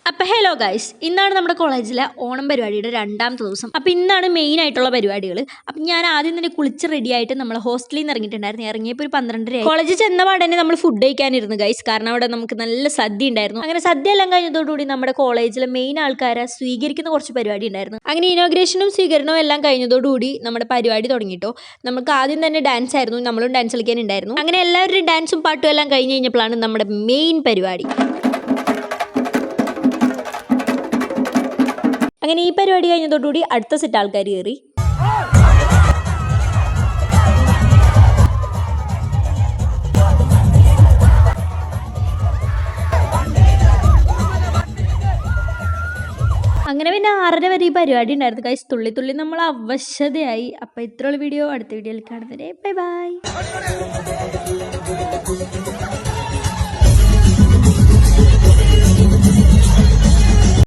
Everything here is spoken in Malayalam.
അപ്പോൾ ഹലോ ഗൈസ്, ഇന്നാണ് നമ്മുടെ കോളേജിലെ ഓണം പരിപാടിയുടെ രണ്ടാമത്തെ ദിവസം. അപ്പോൾ ഇന്നാണ് മെയിൻ ആയിട്ടുള്ള പരിപാടികൾ. അപ്പം ഞാൻ ആദ്യം തന്നെ കുളിച്ച് റെഡി ആയിട്ട് നമ്മൾ ഹോസ്റ്റലിൽ നിന്ന് ഇറങ്ങിയിട്ടുണ്ടായിരുന്നു. ഇറങ്ങിയപ്പോൾ ഒരു 12:30 കോളേജിൽ ചെന്ന പാടന്നെ നമ്മൾ ഫുഡ് കഴിക്കാനിരുന്നു ഗൈസ്. കാരണം അവിടെ നമുക്ക് നല്ല സദ്യ ഉണ്ടായിരുന്നു. അങ്ങനെ സദ്യ എല്ലാം കഴിഞ്ഞതോടുകൂടി നമ്മുടെ കോളേജിലെ മെയിൻ ആൾക്കാരെ സ്വീകരിക്കുന്ന കുറച്ച് പരിപാടി ഉണ്ടായിരുന്നു. അങ്ങനെ ഇനോഗ്രേഷനും സ്വീകരണവും എല്ലാം കഴിഞ്ഞതോടുകൂടി നമ്മുടെ പരിപാടി തുടങ്ങിയിട്ടോ. നമുക്ക് ആദ്യം തന്നെ ഡാൻസ് ആയിരുന്നു, നമ്മളും ഡാൻസ് കളിക്കാനുണ്ടായിരുന്നു. അങ്ങനെ എല്ലാവരുടെയും ഡാൻസും പാട്ടും എല്ലാം കഴിഞ്ഞ് കഴിഞ്ഞപ്പോഴാണ് നമ്മുടെ മെയിൻ പരിപാടി. അങ്ങനെ ഈ പരിപാടി കഴിഞ്ഞതോടുകൂടി അടുത്ത സെറ്റ് ആൾക്കാർ കയറി. അങ്ങനെ പിന്നെ 6:30 വരെ ഈ പരിപാടി ഉണ്ടായിരുന്നു ഗൈസ്. തുള്ളി തുള്ളി നമ്മൾ അവശതയായി. അപ്പോൾ ഇത്രയുള്ള വീഡിയോ അടുത്ത വീഡിയോയിൽ കാണുന്നവരെ ബൈ ബൈ.